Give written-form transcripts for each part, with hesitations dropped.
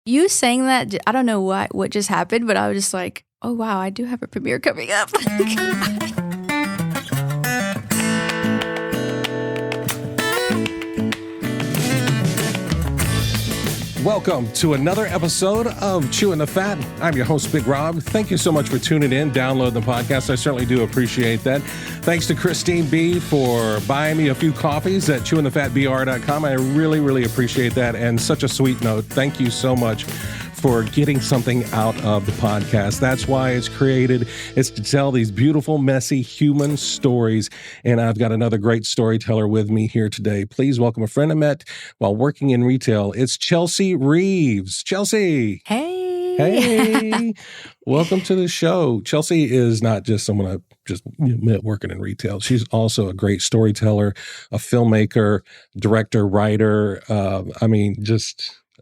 You saying that, I don't know what just happened, but I was just like, oh, wow, I do have a premiere coming up. Welcome to another episode of Chewing the Fat. I'm your host, Big Rob. Thank you so much for tuning in, downloading the podcast. I certainly do appreciate that. Thanks to Christine B for buying me a few coffees at chewingthefatbr.com. I really appreciate that. And such a sweet note. Thank you so much for getting something out of the podcast. That's why it's created. It's to tell these beautiful, messy human stories. And I've got another great storyteller with me here today. Please welcome a friend I met while working in retail. It's Chealsy Reaves. Chealsy. Hey. Welcome to the show. Chealsy is not just someone I just met working in retail. She's also a great storyteller, a filmmaker, director, writer.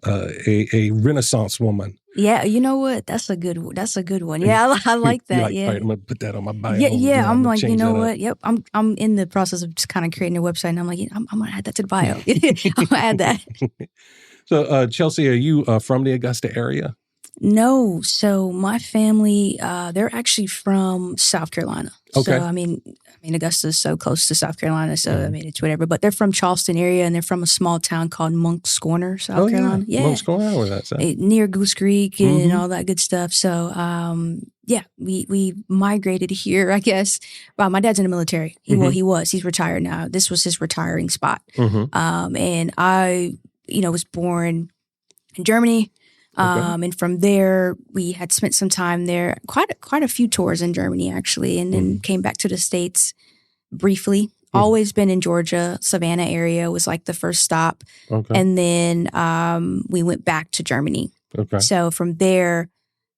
A Renaissance woman. Yeah, you know what? That's a good one. Yeah, I like that. All right, I'm gonna put that on my bio. Yeah. I'm like, you know what? Yep. I'm in the process of just kind of creating a website, and I'm like, I'm gonna add that to the bio. I'm gonna add that. So, Chealsy, are you from the Augusta area? No. So my family, they're actually from South Carolina. Okay. So, I mean, Augusta's so close to South Carolina. So, I mean, it's whatever. But they're from Charleston area, and they're from a small town called Moncks Corner, South Carolina. Yeah. Moncks Corner, where that's at? Near Goose Creek and all that good stuff. So, we migrated here, I guess. Wow, my dad's in the military. He's retired now. This was his retiring spot. And I, was born in Germany. And from there, we had spent some time there, quite a few tours in Germany, actually, and then came back to the States briefly. Always been in Georgia. Savannah area was like the first stop. Okay. And then we went back to Germany. Okay. So from there,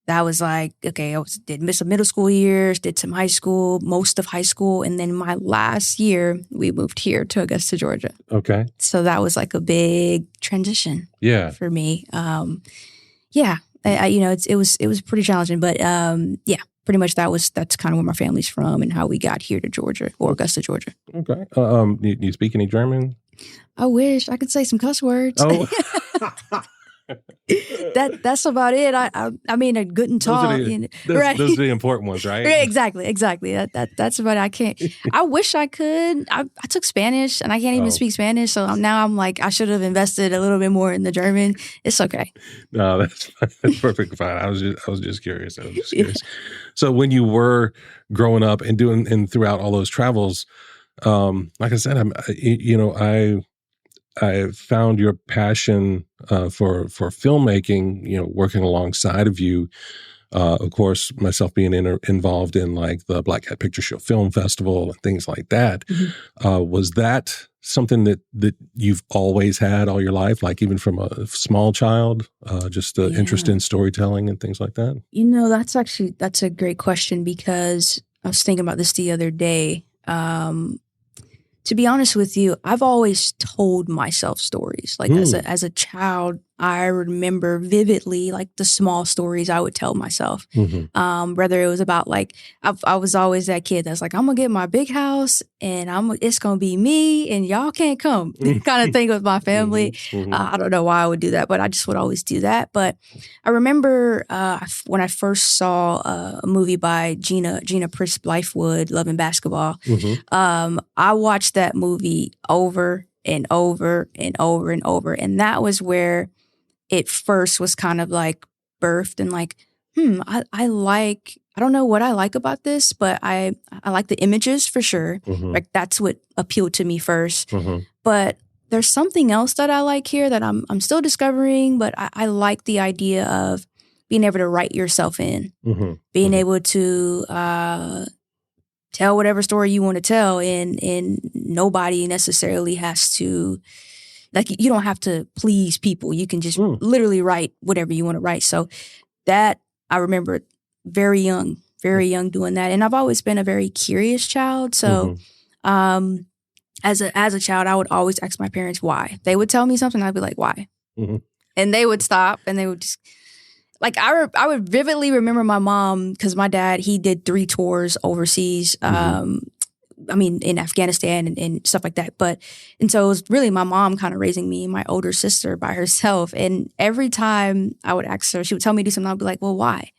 that was like, okay, did miss some middle school years, did some high school, most of high school. And then my last year, we moved here to Augusta, Georgia. Okay. So that was like a big transition for me. It was pretty challenging, but pretty much that's kind of where my family's from and how we got here to Georgia or Augusta, Georgia. Okay. Do you speak any German? I wish I could say some cuss words. Oh. That's about it. I mean, a good and tall. Those are the important ones, right? Exactly. That's about it. I can't. I wish I could. I took Spanish and I can't even speak Spanish. So now I'm like, I should have invested a little bit more in the German. It's okay. No, that's perfectly fine. I was just curious. So when you were growing up and throughout all those travels, like I said, I found your passion for filmmaking, working alongside of you. Of course, myself being involved in like the Black Hat Picture Show Film Festival and things like that. Was that something that you've always had all your life, like even from a small child, just the interest in storytelling and things like that? That's a great question because I was thinking about this the other day. To be honest with you, I've always told myself stories. Like as a child, I remember vividly like the small stories I would tell myself. Whether it was about like I was always that kid that's like, I'm gonna get my big house and it's gonna be me and y'all can't come kind of thing with my family. I don't know why I would do that, but I just would always do that. But I remember when I first saw a movie by Gina Prince Blythewood, Love and Basketball. I watched that movie over and over and over and over, and that was where it first was kind of like birthed and like, I don't know what I like about this, but I like the images for sure. Like that's what appealed to me first. But there's something else that I like here that I'm still discovering, but I like the idea of being able to write yourself in, being able to tell whatever story you want to tell, and nobody necessarily has to. Like, you don't have to please people. You can just literally write whatever you want to write. So that, I remember very young doing that. And I've always been a very curious child. So as a child, I would always ask my parents why. They would tell me something, I'd be like, why? And they would stop and they would just, like, I would vividly remember my mom, because my dad, he did 3 tours overseas in Afghanistan and stuff like that. And so it was really my mom kind of raising me and my older sister by herself. And every time I would ask her, she would tell me to do something. I'd be like, well, why?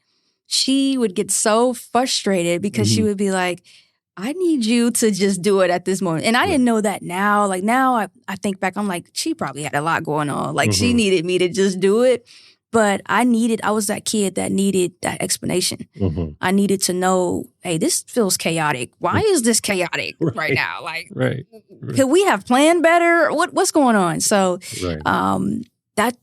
She would get so frustrated because she would be like, I need you to just do it at this moment. And I didn't know that now. Like now I think back, I'm like, she probably had a lot going on. Like she needed me to just do it. But I was that kid that needed that explanation. I needed to know, hey, this feels chaotic. Why is this chaotic right now? Like, could we have planned better? What's going on? So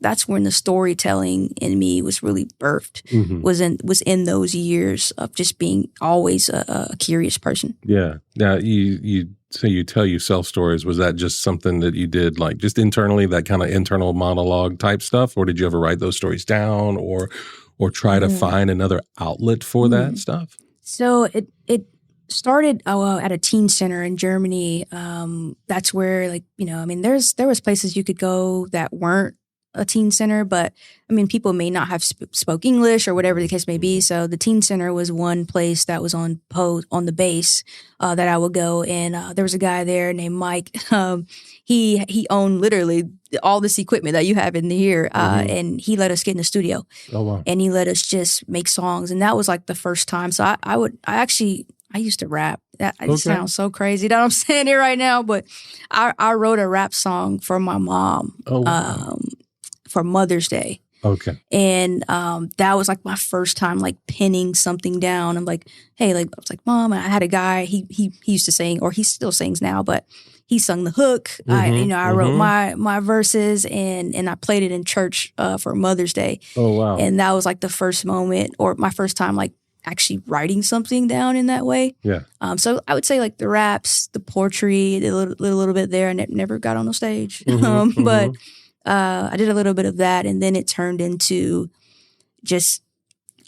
that's when the storytelling in me was really birthed, was in those years of just being always a curious person. Yeah. Now, you say you tell yourself stories. Was that just something that you did like just internally, that kind of internal monologue type stuff? Or did you ever write those stories down or try to find another outlet for that stuff? So it started at a teen center in Germany. That's where there was places you could go that weren't a teen center, but people may not have spoke English or whatever the case may be. So the teen center was one place that was on the base that I would go. And there was a guy there named Mike. He owned literally all this equipment that you have in here, and he let us get in the studio. Oh wow! And he let us just make songs, and that was like the first time. So I used to rap. It sounds so crazy that I'm saying it right now, but I wrote a rap song for my mom. Oh wow. For Mother's Day. Okay. And that was like my first time like pinning something down. I'm like, hey, like I was like, Mom, and I had a guy, he used to sing, or he still sings now, but he sung the hook. I wrote my verses and I played it in church for Mother's Day. Oh wow. And that was like the first moment, or my first time like actually writing something down in that way. Yeah. So I would say like the raps, the poetry, a little bit there, and it never got on the stage. But I did a little bit of that, and then it turned into just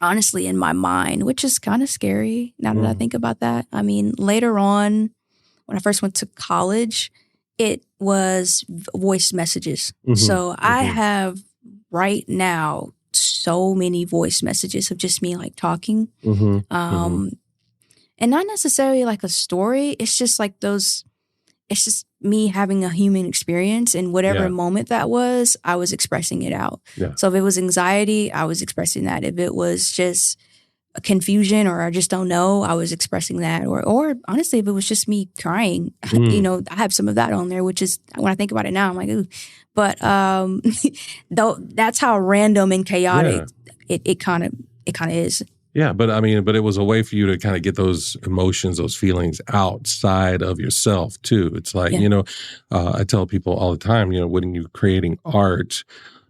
honestly in my mind, which is kind of scary now that I think about that. Later on, when I first went to college, it was voice messages. So I have right now so many voice messages of just me like talking. And not necessarily like a story. It's just like it's just me having a human experience, and whatever moment that was, I was expressing it out. Yeah. So if it was anxiety, I was expressing that. If it was just a confusion or I just don't know, I was expressing that. Or honestly, if it was just me crying, I have some of that on there, which is, when I think about it now, I'm like, ooh. But though that's how random and chaotic it kind of is. Yeah, but it was a way for you to kind of get those emotions, those feelings outside of yourself too. It's like, I tell people all the time, when you're creating art,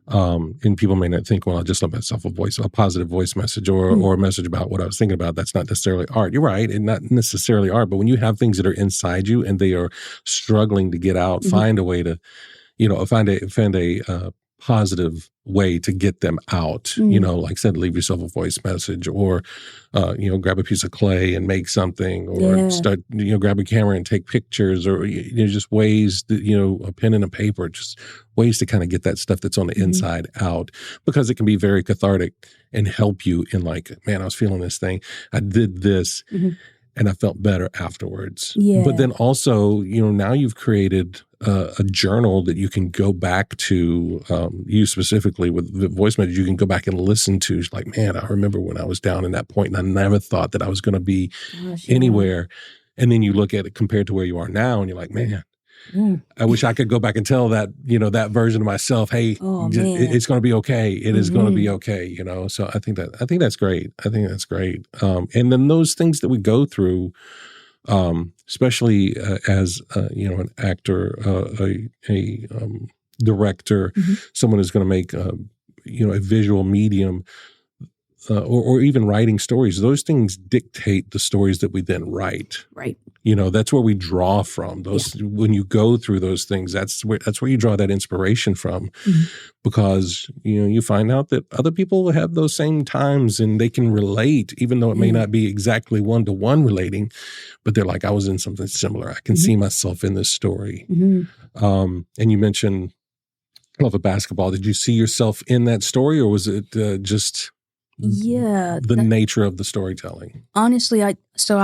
and people may not think, well, I just love myself a positive voice message or a message about what I was thinking about. That's not necessarily art. You're right, and not necessarily art. But when you have things that are inside you and they are struggling to get out, find a way to, find a positive way to get them out, like I said, leave yourself a voice message or, grab a piece of clay and make something or start, grab a camera and take pictures or, just ways that, a pen and a paper, just ways to kind of get that stuff that's on the inside out, because it can be very cathartic and help you in like, man, I was feeling this thing. I did this and I felt better afterwards. Yeah. But then also, now you've created a journal that you can go back to, you specifically with the voice message, you can go back and listen to. It's like, man, I remember when I was down in that point and I never thought that I was going to be anywhere. And then you look at it compared to where you are now and you're like, man, I wish I could go back and tell that, that version of myself, hey, it's going to be okay. It is going to be okay, So I think that's great. I think that's great. And then those things that we go through, especially as an actor, a director, someone who's going to make a visual medium, or even writing stories. Those things dictate the stories that we then write. Right. That's where we draw from. Those when you go through those things, that's where you draw that inspiration from, because you find out that other people have those same times and they can relate, even though it may not be exactly one-to-one relating, but they're like, I was in something similar. I can see myself in this story. And you mentioned love of basketball. Did you see yourself in that story, or was it just the nature of the storytelling? Honestly, I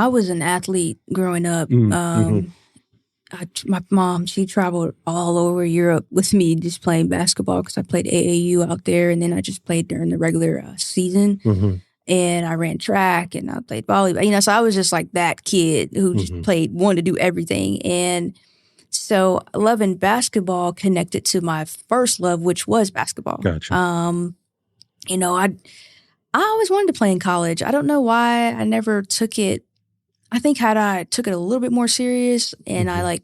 was an athlete growing up. My mom, she traveled all over Europe with me just playing basketball because I played AAU out there, and then I just played during the regular season. And I ran track and I played volleyball. So I was just like that kid who just wanted to do everything. And so loving basketball connected to my first love, which was basketball. Gotcha. I always wanted to play in college. I don't know why I never took it. I think had I took it a little bit more serious and my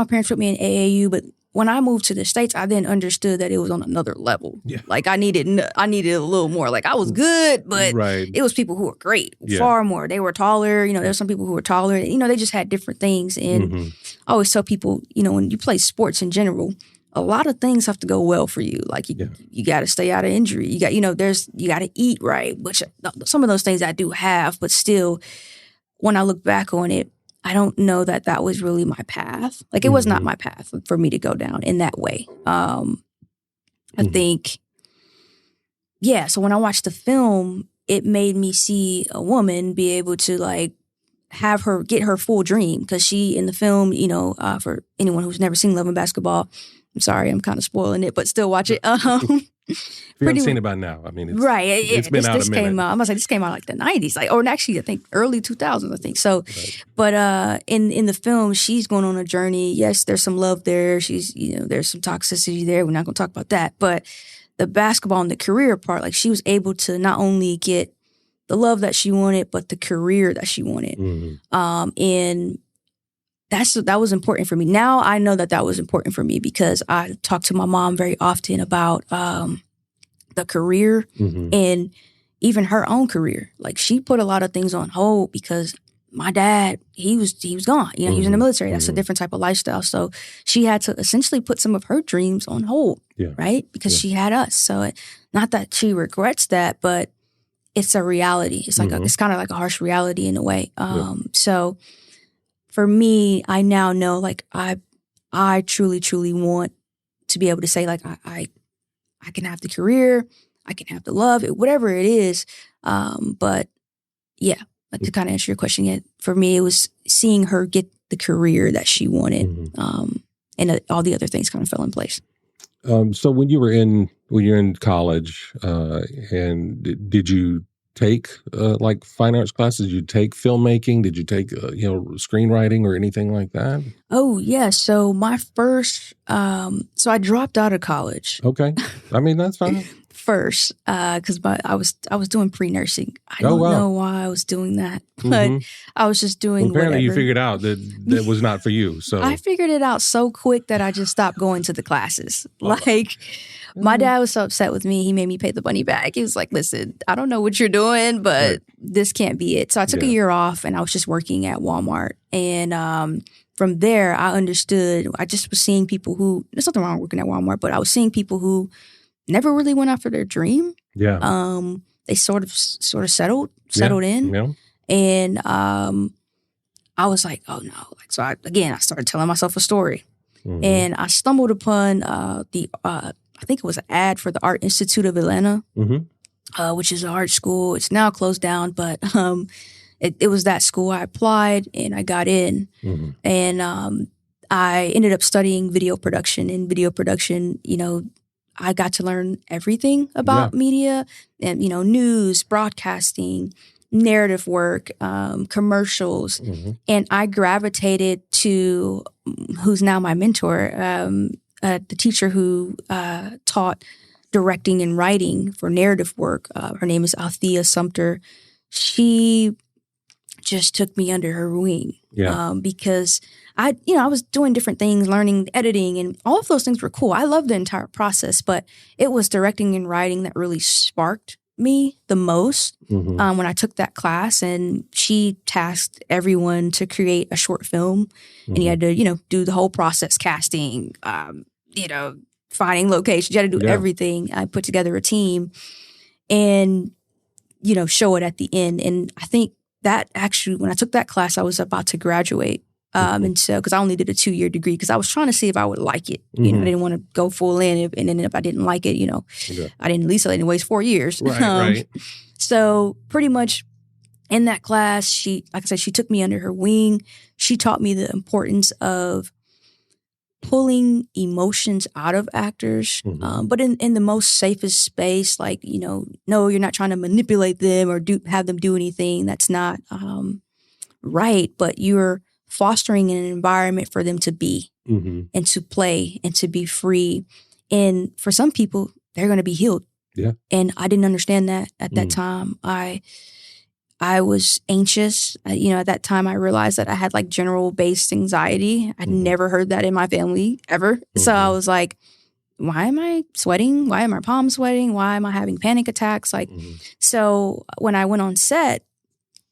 parents put me in AAU, but when I moved to the States, I then understood that it was on another level. Yeah. Like I needed a little more. Like I was good, but it was people who were great, far more. They were taller. There's some people who were taller. They just had different things. And I always tell people, when you play sports in general, a lot of things have to go well for you. Like you got to stay out of injury. You got, you got to eat right, which some of those things I do have, but still, when I look back on it, I don't know that was really my path. Like it was not my path for me to go down in that way. I think, so when I watched the film, it made me see a woman be able to like have her get her full dream. Because she, in the film, for anyone who's never seen Love and Basketball, I'm sorry, I'm kind of spoiling it, but still watch it. If you haven't seen it by now, I mean, it's been out a minute. Came out, I must say, this came out like the 90s, or actually, I think early 2000s, I think. So, but in the film, she's going on a journey. Yes, there's some love there. She's, there's some toxicity there. We're not going to talk about that. But the basketball and the career part, like she was able to not only get the love that she wanted, but the career that she wanted. And that was important for me. Now I know that was important for me because I talk to my mom very often about the career and even her own career. Like she put a lot of things on hold because my dad, he was gone. He was in the military. That's a different type of lifestyle. So she had to essentially put some of her dreams on hold, right? Because she had us. So not that she regrets that, but it's a reality. It's like it's kind of like a harsh reality in a way. So for me, I now know like I truly, truly want to be able to say like I can have the career, I can have the love, whatever it is. But yeah, like to kind of answer your question, for me, it was seeing her get the career that she wanted, and all the other things kind of fell in place. So when you were in college, and did you take like fine arts classes? Did you take filmmaking? Did you take screenwriting or anything like that? Oh yeah. So my first, so I dropped out of college. Okay, I mean that's fine. First, because I was doing pre-nursing. I don't know why I was doing that, but I was just doing. Well, apparently, whatever. You figured out that was not for you. So I figured it out so quick that I just stopped going to the classes. Like my dad was so upset with me. He made me pay the money back. He was like, "Listen, I don't know what you're doing, but this can't be it." So I took a year off, and I was just working at Walmart. And from there, I understood. I just was seeing people who. There's nothing wrong with working at Walmart, but I was seeing people who never really went after their dream. Yeah. They sort of settled in. Yeah. And I was like, oh no. Like, so I started telling myself a story. And I stumbled upon I think it was an ad for the Art Institute of Atlanta, which is an art school. It's now closed down, but it was that school. I applied and I got in. And I ended up studying video production. In video production, I got to learn everything about media and, news, broadcasting, narrative work, commercials. And I gravitated to who's now my mentor, the teacher who taught directing and writing for narrative work. Her name is Althea Sumter. She just took me under her wing because I was doing different things, learning editing, and all of those things were cool. I loved the entire process, but it was directing and writing that really sparked me the most when I took that class. And she tasked everyone to create a short film, and you had to, do the whole process, casting, finding locations. You had to do everything. I put together a team and, show it at the end. And I think that actually, when I took that class, I was about to graduate. And so, because I only did a 2-year degree, because I was trying to see if I would like it. You know, I didn't want to go full in, and then if I didn't like it, I didn't, at least I didn't waste 4 years. Right. So pretty much in that class, she, like I said, she took me under her wing. She taught me the importance of pulling emotions out of actors, but in the most safest space. Like, no, you're not trying to manipulate them or have them do anything that's not right, but you're fostering an environment for them to be and to play and to be free. And for some people, they're going to be healed. Yeah. And I didn't understand that at that time. I was anxious. At that time, I realized that I had like general-based anxiety. I'd never heard that in my family ever. So I was like, why am I sweating? Why are my palms sweating? Why am I having panic attacks? Like, so when I went on set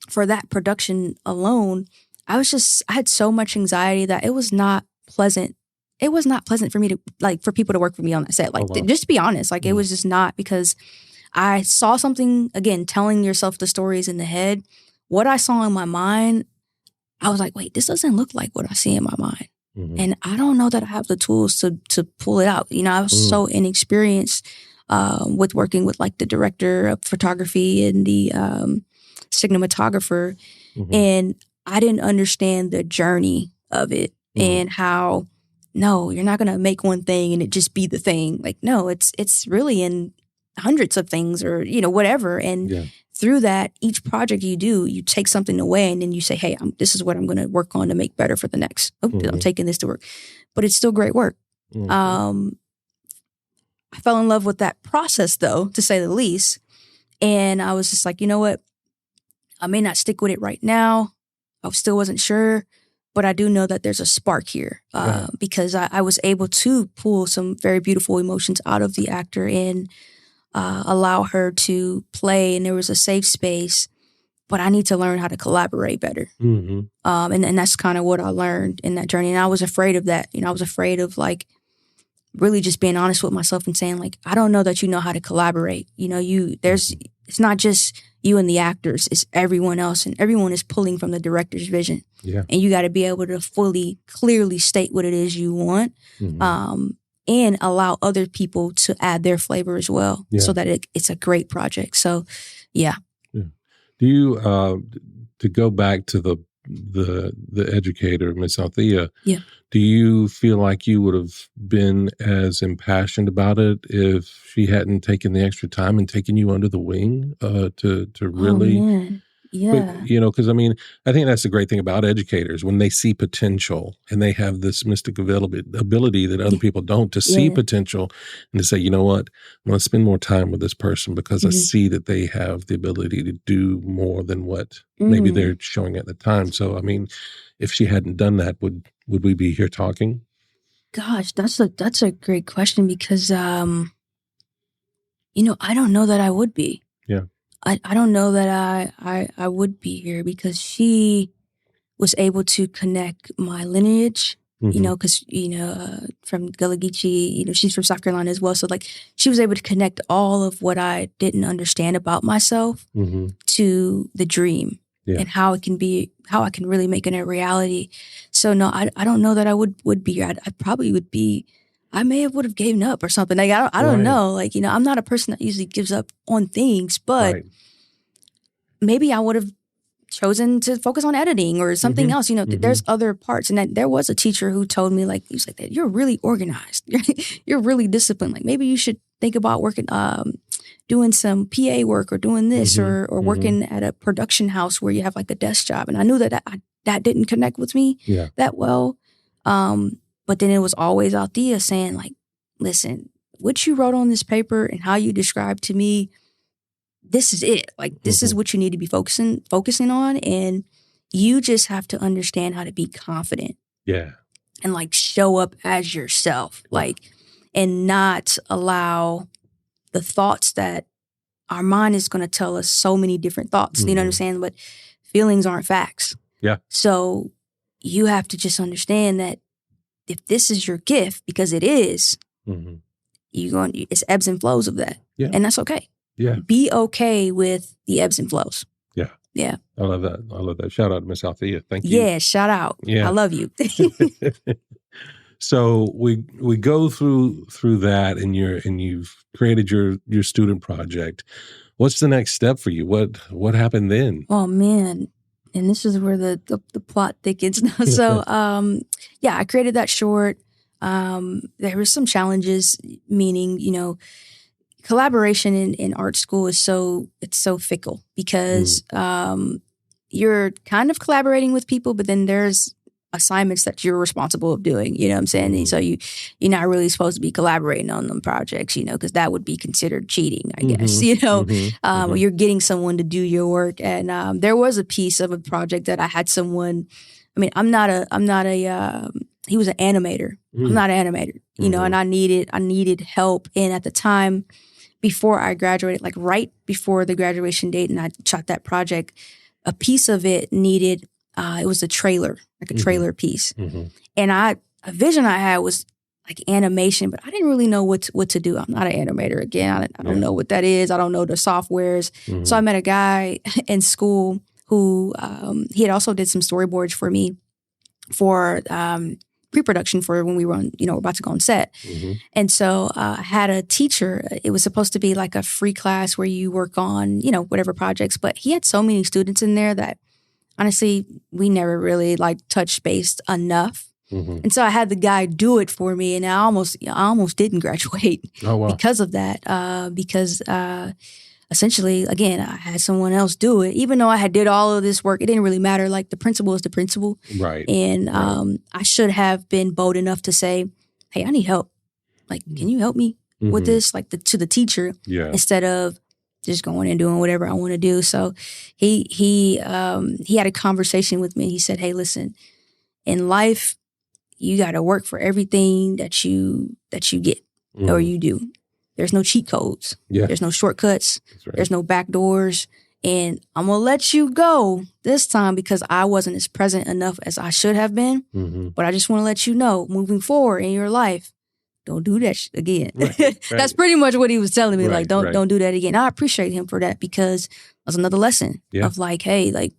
for that production alone, I had so much anxiety that it was not pleasant. It was not pleasant for me to, like, for people to work for me on that set. Like, just to be honest, like, it was just not, because I saw something, again, telling yourself the stories in the head. What I saw in my mind, I was like, wait, this doesn't look like what I see in my mind. And I don't know that I have the tools to pull it out. I was so inexperienced with working with like the director of photography and the cinematographer. And I didn't understand the journey of it and how, no, you're not going to make one thing and it just be the thing. Like, no, it's really in hundreds of things, or, whatever. And through that, each project you do, you take something away and then you say, hey, this is what I'm going to work on to make better for the next. I'm taking this to work. But it's still great work. I fell in love with that process, though, to say the least. And I was just like, you know what? I may not stick with it right now. I still wasn't sure. But I do know that there's a spark here because I was able to pull some very beautiful emotions out of the actor and allow her to play, and there was a safe space, but I need to learn how to collaborate better. And that's kind of what I learned in that journey. And I was afraid of that. I was afraid of like really just being honest with myself and saying like, I don't know that you know how to collaborate. It's not just you and the actors, it's everyone else, and everyone is pulling from the director's vision. Yeah. And you got to be able to clearly state what it is you want. And allow other people to add their flavor as well, so that it's a great project. So, yeah. Do you to go back to the educator, Miss Althea? Yeah. Do you feel like you would have been as impassioned about it if she hadn't taken the extra time and taken you under the wing to really? Oh, man. Yeah. But, because I think that's the great thing about educators, when they see potential and they have this mystic ability that other people don't, to see potential and to say, you know what, I'm going to spend more time with this person because I see that they have the ability to do more than what maybe they're showing at the time. So, if she hadn't done that, would we be here talking? Gosh, that's a great question, because, I don't know that I would be. Yeah. I don't know that I would be here, because she was able to connect my lineage, because, from Gullah Geechee, she's from South Carolina as well. So like she was able to connect all of what I didn't understand about myself to the dream and how I can really make it a reality. So no, I don't know that I would be here. I probably would be, I would have given up or something. Like, I don't know. Like, I'm not a person that usually gives up on things, but maybe I would have chosen to focus on editing or something else. There's other parts. And there was a teacher who told me, like, he was like, you're really organized. You're really disciplined. Like, maybe you should think about working, doing some PA work or doing this or working at a production house where you have like a desk job. And I knew that didn't connect with me that well. But then it was always Althea saying, like, listen, what you wrote on this paper and how you described to me, this is it. Like, this is what you need to be focusing on. And you just have to understand how to be confident. Yeah. And like show up as yourself. Like, and not allow the thoughts that our mind is going to tell us so many different thoughts. You know what I'm saying? But feelings aren't facts. Yeah. So you have to just understand that if this is your gift, because it is, it's ebbs and flows of that. Yeah. And that's okay. Yeah. Be okay with the ebbs and flows. Yeah. Yeah. I love that. I love that. Shout out to Miss Althea. Thank you. Yeah, shout out. Yeah. I love you. So we go through that, and you've created your student project. What's the next step for you? What happened then? Oh man. And this is where the plot thickens now. So yeah, I created that short. There were some challenges, meaning, collaboration in art school is so fickle because you're kind of collaborating with people, but then there's assignments that you're responsible of doing, you know what I'm saying? And so you're not really supposed to be collaborating on them projects, because that would be considered cheating, I guess, you're getting someone to do your work. And there was a piece of a project that I had someone, I'm not a he was an animator. I'm not an animator, and I needed help. And at the time, before I graduated, like right before the graduation date, and I shot that project, a piece of it needed, it was a trailer piece. And a vision I had was like animation, but I didn't really know what to do. I'm not an animator. Again, I don't know what that is. I don't know the softwares. So I met a guy in school who, he had also did some storyboards for me for, pre-production for when we were about to go on set. And so I had a teacher. It was supposed to be like a free class where you work on, whatever projects, but he had so many students in there that honestly, we never really touched base enough. And so I had the guy do it for me, and I almost didn't graduate because of that. Because essentially, again, I had someone else do it. Even though I had did all of this work, it didn't really matter. Like the principal is the principal. Right. And I should have been bold enough to say, hey, I need help. Like, can you help me with this? Like to the teacher instead of just going and doing whatever I want to do. So he had a conversation with me. He said, hey, listen, in life, you got to work for everything that you get or you do. There's no cheat codes. Yeah. There's no shortcuts. Right. There's no back doors. And I'm going to let you go this time because I wasn't as present enough as I should have been. But I just want to let you know, moving forward in your life, don't do that again. Right. That's pretty much what he was telling me. Like, don't do that again. I appreciate him for that because that's another lesson of like, hey, like,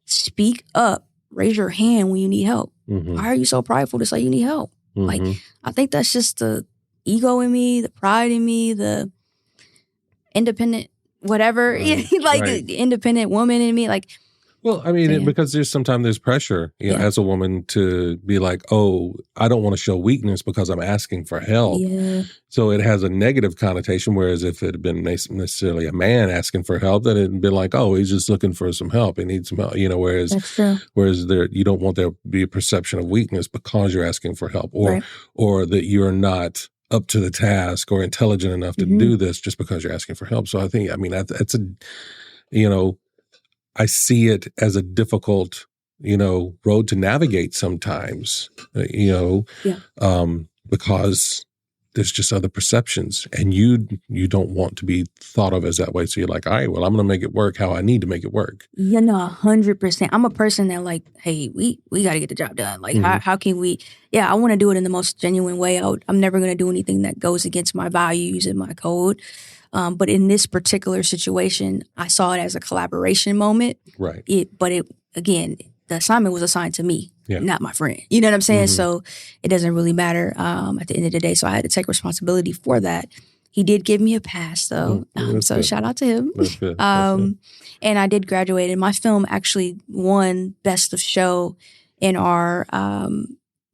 speak up, raise your hand when you need help. Why are you so prideful to say you need help? Like, I think that's just the ego in me, the pride in me, the independent whatever, the independent woman in me. Like, well, I mean, because sometimes there's pressure, as a woman to be like, oh, I don't want to show weakness because I'm asking for help. Yeah. So it has a negative connotation. Whereas if it had been necessarily a man asking for help, then it'd been like, oh, he's just looking for some help. He needs some help, whereas you don't want there to be a perception of weakness because you're asking for help or that you're not up to the task or intelligent enough to do this just because you're asking for help. So I think, that's I see it as a difficult, road to navigate sometimes, because there's just other perceptions and you don't want to be thought of as that way. So you're like, all right, well, I'm going to make it work how I need to make it work. 100%. I'm a person that like, hey, we got to get the job done. Like, how can we, I want to do it in the most genuine way. I'm never going to do anything that goes against my values and my code. But in this particular situation, I saw it as a collaboration moment. Right. Again, the assignment was assigned to me, not my friend. You know what I'm saying? So it doesn't really matter at the end of the day. So I had to take responsibility for that. He did give me a pass, though. So good. Shout out to him. That's good. And I did graduate. And my film actually won Best of Show in our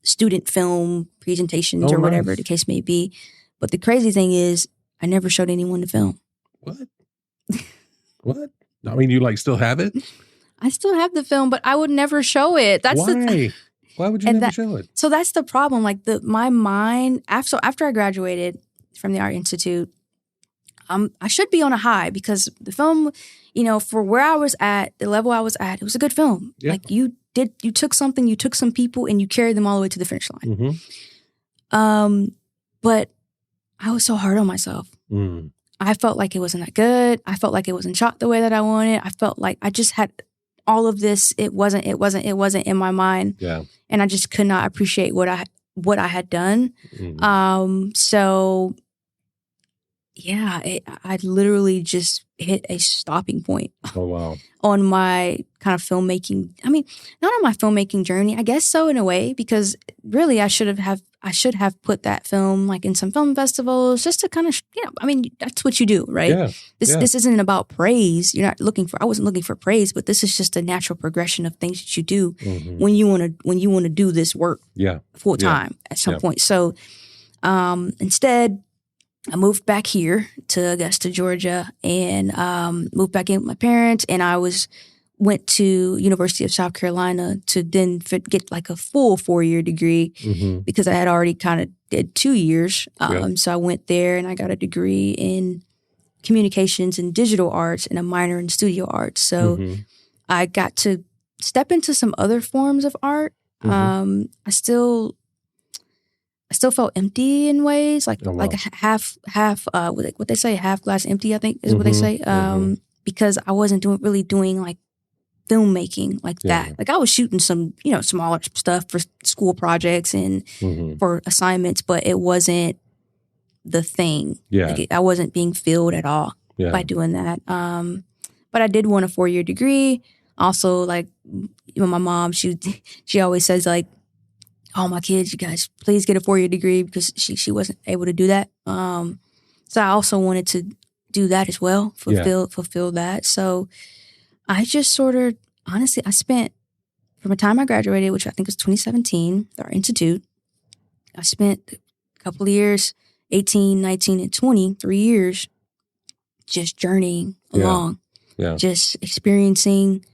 student film presentations or whatever the case may be. But the crazy thing is, I never showed anyone the film. What? What? I mean, you still have it? I still have the film, but I would never show it. That's why? Why would you never show it? So that's the problem. Like my mind, after I graduated from the Art Institute, I should be on a high because the film, for where I was at, the level I was at, it was a good film. Yeah. Like you took some people and you carried them all the way to the finish line. But I was so hard on myself. I felt like it wasn't that good. I felt like it wasn't shot the way that I wanted. I felt like I just had all of this. It wasn't in my mind. Yeah. And I just could not appreciate what I had done. So yeah, I literally just hit a stopping point Oh, wow. on my kind of filmmaking. I mean, not on my filmmaking journey, I guess so in a way, because really I should have put that film like in some film festivals just to kind of, I mean, that's what you do, right? Yeah. This isn't about praise. You're not I wasn't looking for praise, but this is just a natural progression of things that you do Mm-hmm. when you want to do this work full Yeah. time at some point. So instead, I moved back here to Augusta, Georgia, and moved back in with my parents. And I went to University of South Carolina to then get like a full 4-year degree Mm-hmm. because I had already kind of did 2 years. Yeah. So I went there and I got a degree in communications and digital arts and a minor in studio arts. So Mm-hmm. I got to step into some other forms of art. Mm-hmm. I still felt empty in ways, like Oh, wow. like half what they say, half glass empty, I think is what they Mm-hmm. say. Because I wasn't really doing like filmmaking like Yeah. that. Like I was shooting some smaller stuff for school projects and Mm-hmm. for assignments, but it wasn't the thing. Yeah. Like I wasn't being filled at all Yeah. by doing that. But I did want a 4-year degree. Also, like my mom, she always says like, "Oh, my kids, you guys, please get a 4-year degree," because she wasn't able to do that. So I also wanted to do that as well, fulfill that. So I just sort of, honestly, I spent, from the time I graduated, which I think was 2017, our institute, I spent a couple of years, 18, 19, and 20, 3 years, just journeying along, just experiencing,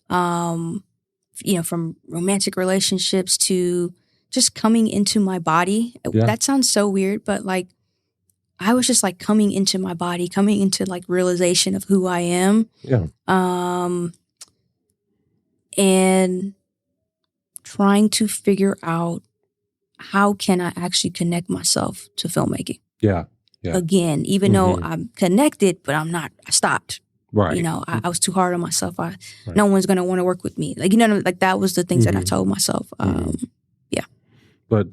from romantic relationships to just coming into my body. Yeah. That sounds so weird, but like I was just like coming into my body, coming into like realization of who I am. Yeah. And trying to figure out how can I actually connect myself to filmmaking. Yeah. Yeah. Again, even though I'm connected, but I'm not, I stopped. Right. I was too hard on myself. No one's going to want to work with me. Like, like that was the things that I told myself. Yeah. But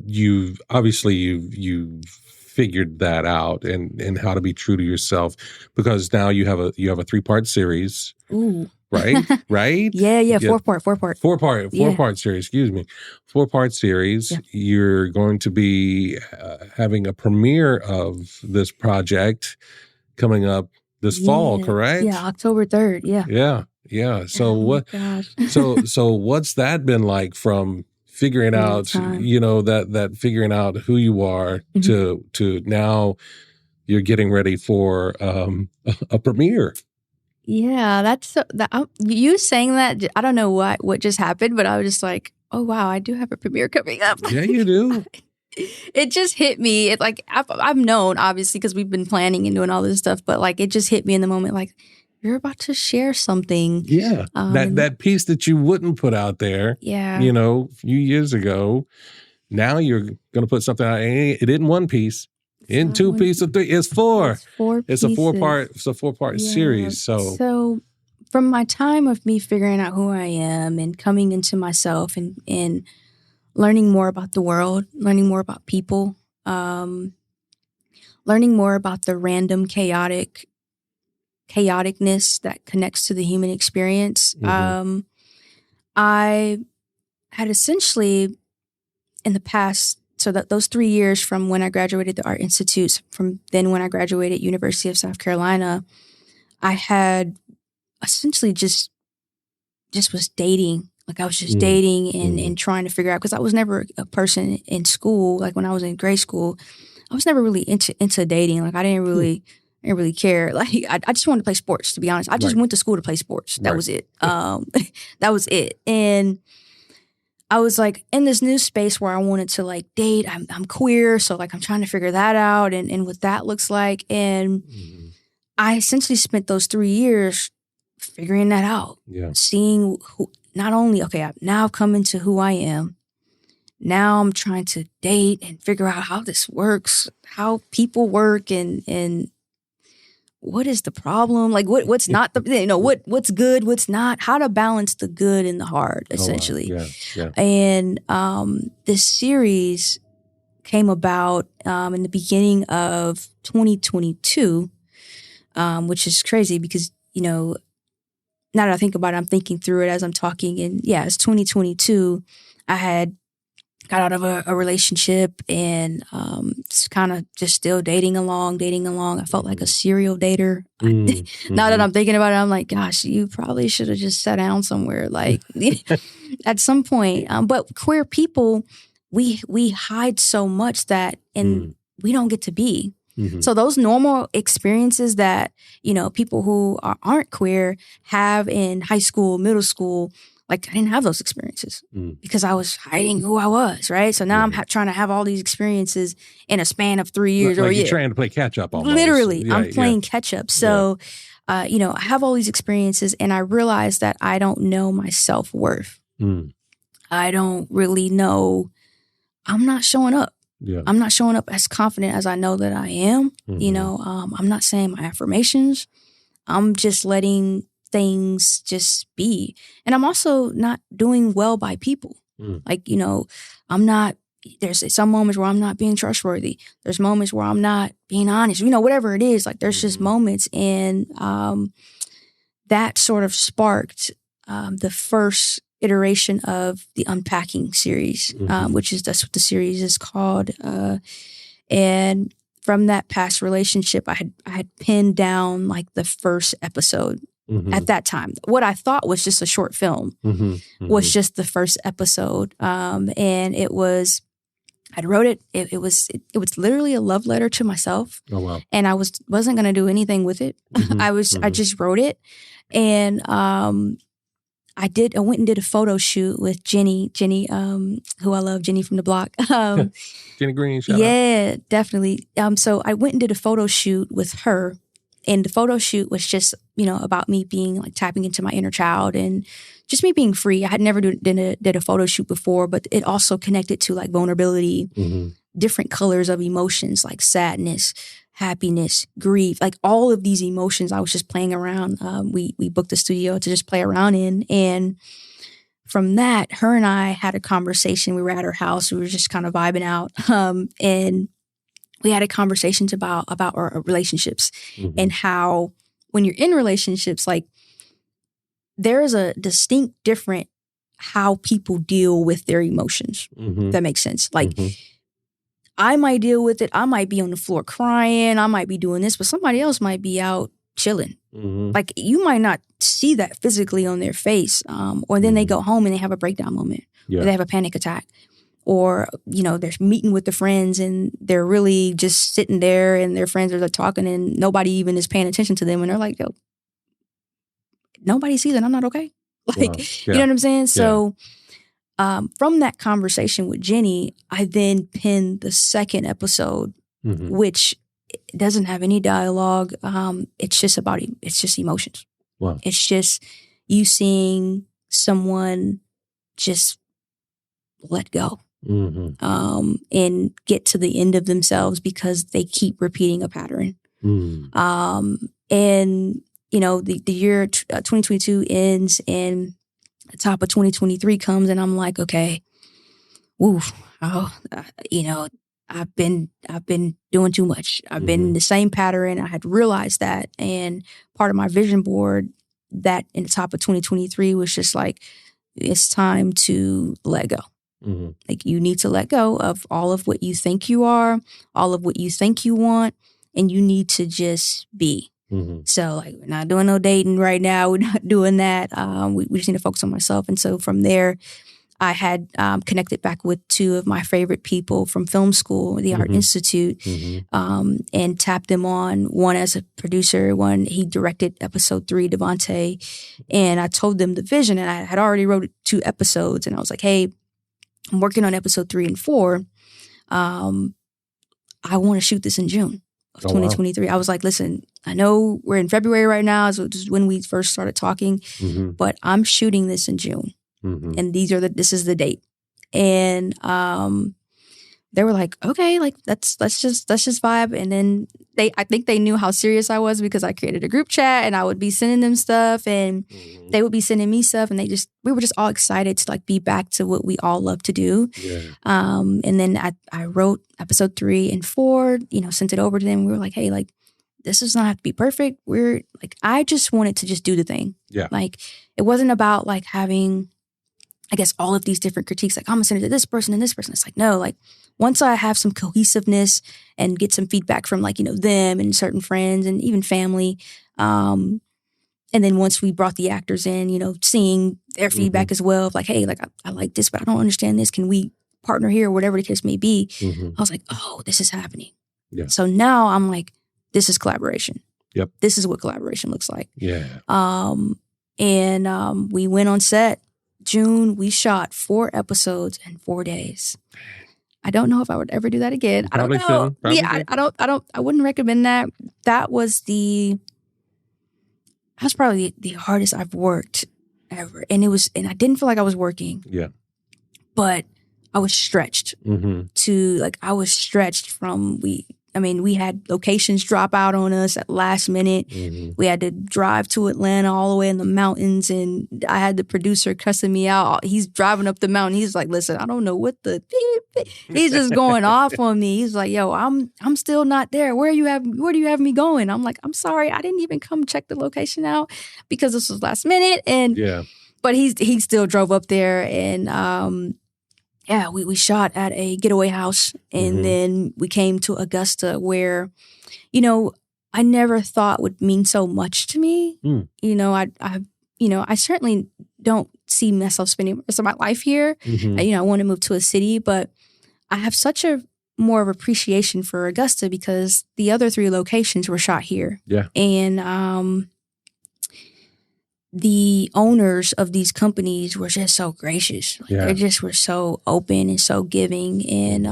you obviously you figured that out and how to be true to yourself, because now you have a 3-part series. Ooh. Right? Right? Yeah. 4-part. 4-part series, excuse me. 4-part series. Yeah. You're going to be having a premiere of this project coming up this fall, correct? Yeah, October 3rd. Yeah. Yeah. So Gosh. so what's that been like from figuring out, that figuring out who you are to now you're getting ready for a premiere? Yeah, that's you saying that. I don't know what just happened, but I was just like, oh wow, I do have a premiere coming up. Yeah, you do. It just hit me. It like I've known obviously because we've been planning and doing all this stuff, but like it just hit me in the moment. Like you're about to share something. Yeah, that piece that you wouldn't put out there. Yeah, a few years ago. Now you're going to put something out. It isn't one piece. In 2 pieces, 3. It's 4. It's 4 pieces. It's a 4-part series. So from my time of me figuring out who I am and coming into myself and learning more about the world, learning more about people, learning more about the random chaoticness that connects to the human experience. I had essentially in the past, so that those 3 years from when I graduated the Art Institute, from then when I graduated University of South Carolina, I had essentially just was dating. Like I was just dating and trying to figure out, because I was never a person in school. Like when I was in grade school, I was never really into dating. Like I didn't really care. Like I just wanted to play sports, to be honest. I just went to school to play sports. That was it. That was it. And I was like in this new space where I wanted to like date. I'm queer, so like I'm trying to figure that out and what that looks like. And I essentially spent those 3 years figuring that out. Yeah. Seeing who, not only, now I've come into who I am. Now I'm trying to date and figure out how this works, how people work, and what is the problem? Like what's not what's good, what's not, how to balance the good and the hard, essentially. Oh, wow. Yeah. And this series came about in the beginning of 2022, which is crazy because, you know, now that I think about it, I'm thinking through it as I'm talking. And yeah, it's 2022. I had got out of a relationship and kind of just still dating along. I felt like a serial dater. Now that I'm thinking about it, I'm like, gosh, you probably should have just sat down somewhere, like at some point. But queer people, we hide so much that, and we don't get to be. So those normal experiences that, you know, people who aren't queer have in high school, middle school, like I didn't have those experiences because I was hiding who I was, right? So now I'm trying to have all these experiences in a span of 3 years like or a you're year. trying to play catch up almost. Literally, I'm playing catch up. So, you know, I have all these experiences and I realize that I don't know my self-worth. I don't really know. I'm not showing up. I'm not showing up as confident as I know that I am. You know, I'm not saying my affirmations. I'm just letting things just be. And I'm also not doing well by people. Like, you know, there's some moments where I'm not being trustworthy. There's moments where I'm not being honest, you know, whatever it is, like there's just moments. And that sort of sparked the first iteration of the Unpacking series, which is, that's what the series is called. And from that past relationship, I had pinned down like the first episode at that time. What I thought was just a short film was just the first episode. And it was, I wrote it. It was literally a love letter to myself. Oh, wow. And I wasn't going to do anything with it. I just wrote it. And, I went and did a photo shoot with Jenny, who I love, Jenny from the block. Jenny Green, shout out. Yeah, definitely. So I went and did a photo shoot with her, and the photo shoot was just, you know, about me being like tapping into my inner child and just me being free. I had never did a photo shoot before, but it also connected to like vulnerability, different colors of emotions like sadness, happiness, grief, like all of these emotions I was just playing around. We booked a studio to just play around in. And from that, her and I had a conversation. We were at her house. We were just kind of vibing out. And we had a conversation about our relationships and how when you're in relationships, like there is a distinct different how people deal with their emotions. If that makes sense. Like I might deal with it. I might be on the floor crying. I might be doing this, but somebody else might be out chilling. Like you might not see that physically on their face. Or then they go home and they have a breakdown moment or they have a panic attack. Or, you know, they're meeting with the friends and they're really just sitting there and their friends are like talking and nobody even is paying attention to them. And they're like, yo, nobody sees it. I'm not okay. Like, you know what I'm saying? So from that conversation with Jenny, I then pinned the second episode, which doesn't have any dialogue. It's just emotions. Wow. It's just you seeing someone just let go. And get to the end of themselves because they keep repeating a pattern. And, you know, the year 2022 ends and the top of 2023 comes and I'm like, okay, you know, I've been doing too much. I've been in the same pattern. I had realized that. And part of my vision board that in the top of 2023 was just like, it's time to let go. Like you need to let go of all of what you think you are, all of what you think you want, and you need to just be. So like we're not doing no dating right now. We're not doing that. We just need to focus on myself. And so from there, I had connected back with two of my favorite people from film school, the Art Institute, and tapped them on, one as a producer, one he directed episode 3, Devontae. And I told them the vision and I had already wrote 2 episodes and I was like, hey, I'm working on episode 3 and 4. I want to shoot this in June of 2023. Wow. I was like, listen, I know we're in February right now, so this is when we first started talking, but I'm shooting this in June. And this is the date. And they were like, okay, like let's just vibe. And then I think they knew how serious I was because I created a group chat and I would be sending them stuff and they would be sending me stuff, and we were just all excited to like be back to what we all love to do. Yeah. And then I wrote episode 3 and 4, sent it over to them. We were like, hey, like this does not have to be perfect. We're like, I just wanted to just do the thing. Yeah. Like it wasn't about like having, I guess, all of these different critiques, like I'm gonna send it to this person and this person. It's like, no, like once I have some cohesiveness and get some feedback from like, them and certain friends and even family. And then once we brought the actors in, seeing their feedback as well of like, hey, like I like this, but I don't understand this. Can we partner here or whatever the case may be? I was like, oh, this is happening. Yeah. So now I'm like, this is collaboration. Yep. This is what collaboration looks like. Yeah. And we went on set. June, we shot 4 episodes in 4 days. I don't know if I would ever do that again. I don't know. Yeah, I wouldn't recommend that. That was probably the hardest I've worked ever. And I didn't feel like I was working. Yeah. But I was stretched I was stretched from we had locations drop out on us at last minute. We had to drive to Atlanta all the way in the mountains, and I had the producer cussing me out. He's driving up the mountain. He's like, listen, I don't know what he's just going off on me. He's like, yo, I'm still not there. Where do you have me going? I'm like, I'm sorry. I didn't even come check the location out because this was last minute. And but he still drove up there, and yeah, we shot at a getaway house, and then we came to Augusta where, I never thought would mean so much to me. I certainly don't see myself spending the rest of my life here. I want to move to a city, but I have such a more of appreciation for Augusta because the other 3 locations were shot here. Yeah. And the owners of these companies were just so gracious. They just were so open and so giving. And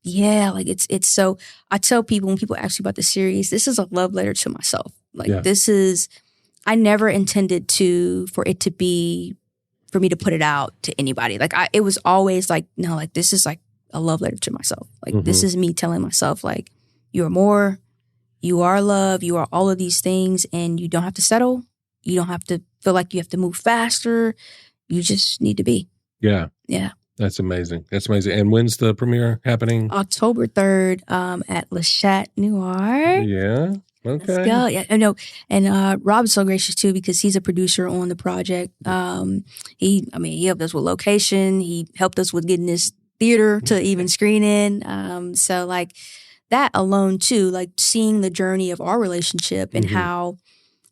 it's so, I tell people when people ask me about the series, this is a love letter to myself. I never intended for me to put it out to anybody. It was always like, no, like this is like a love letter to myself. Like this is me telling myself like, you are more, you are love, you are all of these things, and you don't have to settle. You don't have to feel like you have to move faster. You just need to be. Yeah. Yeah. That's amazing. And when's the premiere happening? October 3rd at Le Chat Noir. Yeah. Okay. Let's go. Yeah, I know. And Rob's so gracious too because he's a producer on the project. He helped us with location. He helped us with getting this theater to even screen in. So like that alone too, like seeing the journey of our relationship and how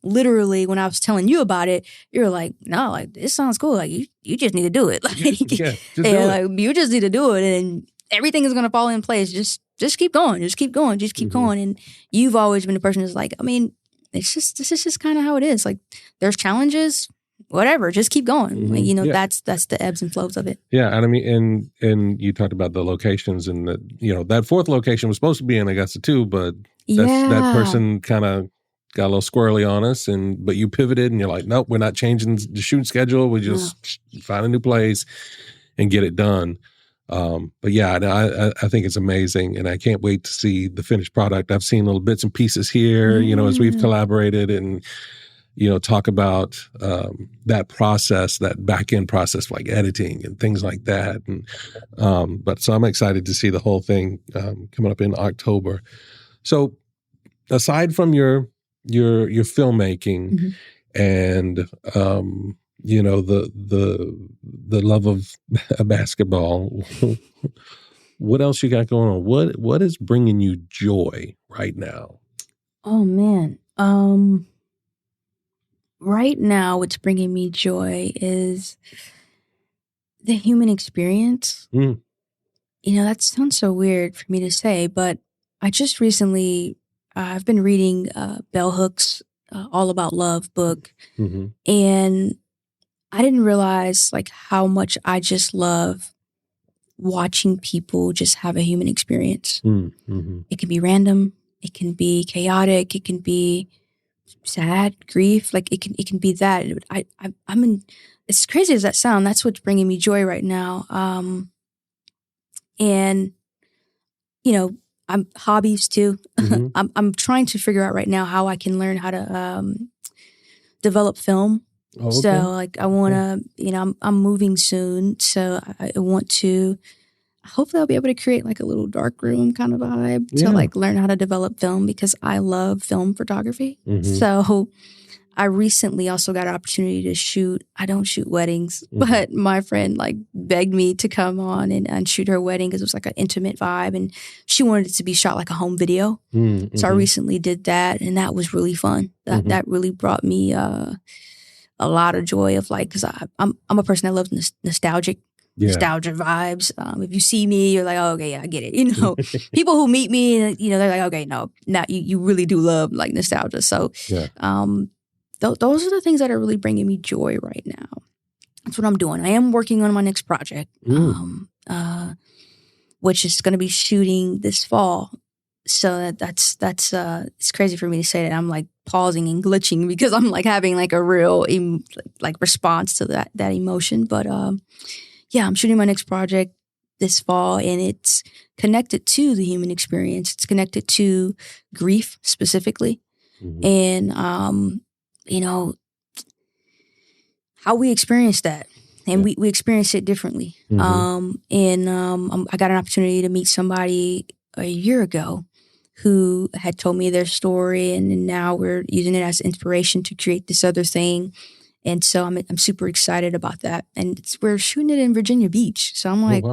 literally when I was telling you about it, you're like, no, like this sounds cool. Like you just need to do it. Like, you just need to do it, and everything is gonna fall in place. Just keep going. Just keep going. Just keep going. And you've always been the person who's like, this is just kind of how it is. Like there's challenges, whatever. Just keep going. Like, that's the ebbs and flows of it. Yeah, and and you talked about the locations, and that that 4th location was supposed to be in Augusta too, but that person kind of got a little squirrely on us, but you pivoted and you're like, nope, we're not changing the shoot schedule. We just find a new place and get it done. But yeah, I think it's amazing, and I can't wait to see the finished product. I've seen little bits and pieces here, as we've collaborated and, talk about that process, that back end process, like editing and things like that. And so I'm excited to see the whole thing coming up in October. So aside from your filmmaking and the love of basketball, what else you got going on? What is bringing you joy right now? Oh man, right now what's bringing me joy is the human experience. That sounds so weird for me to say, but I just recently I've been reading Bell Hooks' All About Love book, and I didn't realize like how much I just love watching people just have a human experience. It can be random, it can be chaotic, it can be sad, grief, like it can be that. I'm in. As crazy as that sounds, that's what's bringing me joy right now. And, you know, I'm hobbies too. Mm-hmm. I'm trying to figure out right now how I can learn how to develop film. Oh, okay. So like I want to, you know, I'm moving soon. So I want to, hopefully I'll be able to create like a little dark room kind of vibe to like learn how to develop film because I love film photography. Mm-hmm. So I recently also got an opportunity to shoot. I don't shoot weddings, but my friend like begged me to come on and shoot her wedding because it was like an intimate vibe and she wanted it to be shot like a home video. Mm-hmm. So I recently did that and that was really fun. That really brought me a lot of joy of like, because I'm a person that loves nostalgia vibes. If you see me, you're like, oh, okay, yeah, I get it. You know, people who meet me, you know, they're like, okay, no, now you really do love like nostalgia. So, those are the things that are really bringing me joy right now. That's what I'm doing. I am working on my next project, which is going to be shooting this fall. So that's it's crazy for me to say that. I'm like pausing and glitching because I'm like having like a real like response to that emotion. But yeah, I'm shooting my next project this fall, and it's connected to the human experience. It's connected to grief specifically, and you know, how we experience that. And we experience it differently. I got an opportunity to meet somebody a year ago who had told me their story, and now we're using it as inspiration to create this other thing. And so I'm super excited about that. And we're shooting it in Virginia Beach. So I'm like,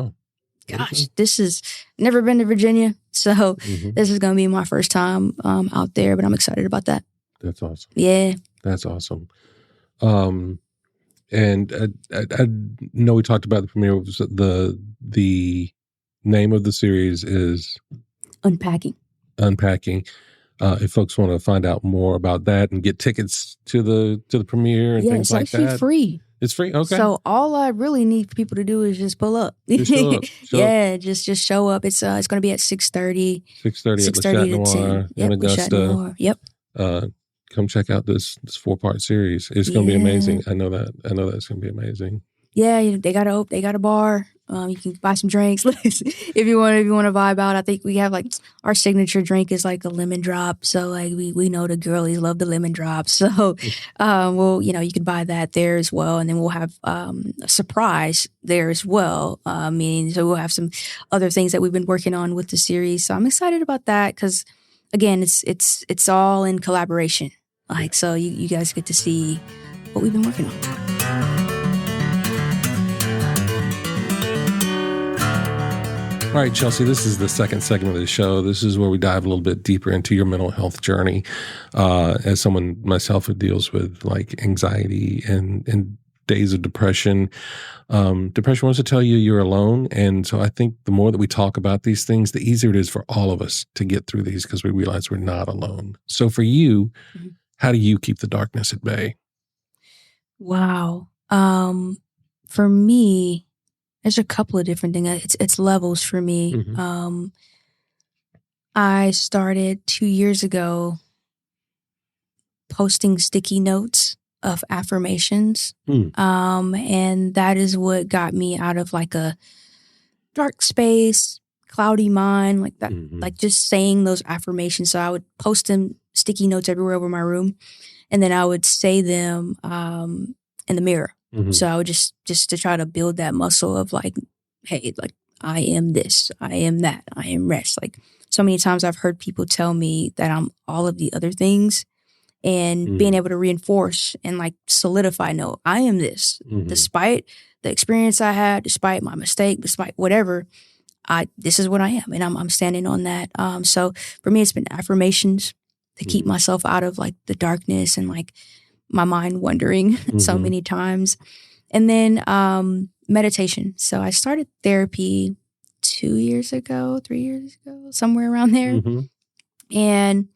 gosh, this is never been to Virginia. So this is going to be my first time out there, but I'm excited about that. That's awesome. Yeah. That's awesome. And I know we talked about the premiere. The name of the series is Unpacking. If folks want to find out more about that and get tickets to the premiere and things like that, it's actually free. It's free. Okay. So all I really need for people to do is just pull up. Just show up. Just show up. It's going to be at 6:30. 6:30 at Le Chat Noir in Augusta. Yep. Come check out this 4-part series. It's going to be amazing. I know that's going to be amazing. Yeah, they got a bar. You can buy some drinks if you want to vibe out. I think we have like our signature drink is like a lemon drop. So like we know the girlies love the lemon drop. So well, you know, you can buy that there as well, and then we'll have a surprise there as well. Meaning, so we'll have some other things that we've been working on with the series. So I'm excited about that because again, it's all in collaboration. Like so, you guys get to see what we've been working on. All right, Chealsy, this is the second segment of the show. This is where we dive a little bit deeper into your mental health journey. As someone myself who deals with like anxiety and days of depression, depression wants to tell you you're alone. And so I think the more that we talk about these things, the easier it is for all of us to get through these because we realize we're not alone. So for you, how do you keep the darkness at bay? Wow. For me, there's a couple of different things. It's levels for me. I started 2 years ago posting sticky notes of affirmations. And that is what got me out of like a dark space, cloudy mind, like that, like just saying those affirmations. So I would post them, sticky notes everywhere over my room. And then I would say them in the mirror. So I would just to try to build that muscle of like, hey, like I am this, I am that, I am rest. Like so many times I've heard people tell me that I'm all of the other things, and being able to reinforce and like solidify, no, I am this, despite the experience I had, despite my mistake, despite whatever, this is what I am, and I'm standing on that. So for me, it's been affirmations to keep myself out of like the darkness and like my mind wandering so many times. And then meditation. So I started therapy 3 years ago, somewhere around there. And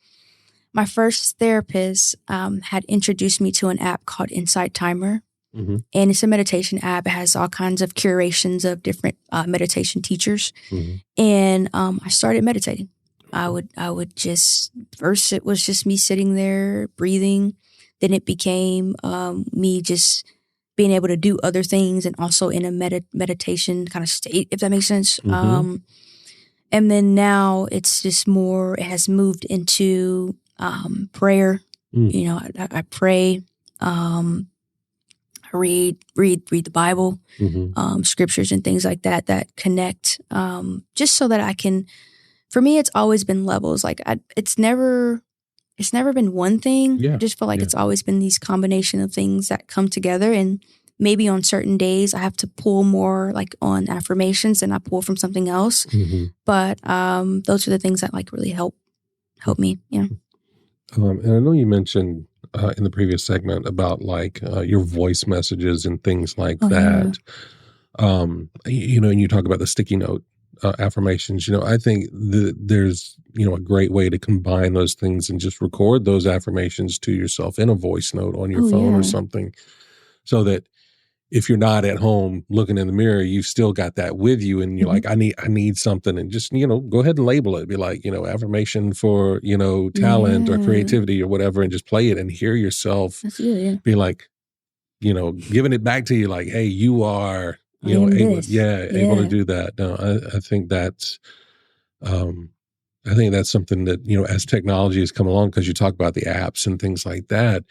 my first therapist had introduced me to an app called Insight Timer. And it's a meditation app. It has all kinds of curations of different meditation teachers. And I started meditating. I would just, first it was just me sitting there breathing. Then it became me just being able to do other things and also in a meditation kind of state, if that makes sense. And then now it's just more, it has moved into prayer. You know, I pray, I read the Bible, scriptures and things like that connect, just so that I can, for me, it's always been levels. Like it's never been one thing. Yeah. I just feel like it's always been these combination of things that come together. And maybe on certain days I have to pull more like on affirmations and I pull from something else. But those are the things that like really help me. Yeah. And I know you mentioned in the previous segment about like your voice messages and things like that. You know, and you talk about the sticky note affirmations. You know, I think there's, you know, a great way to combine those things and just record those affirmations to yourself in a voice note on your phone or something, so that if you're not at home looking in the mirror, you've still got that with you, and you're like, I need something, and just, you know, go ahead and label it. Be like, you know, affirmation for, you know, talent or creativity or whatever, and just play it and hear yourself. That's good, be like, you know, giving it back to you, like, hey, you are, you know, able to do that. No, I think that's, I think that's something that, you know, as technology has come along, because you talk about the apps and things like that,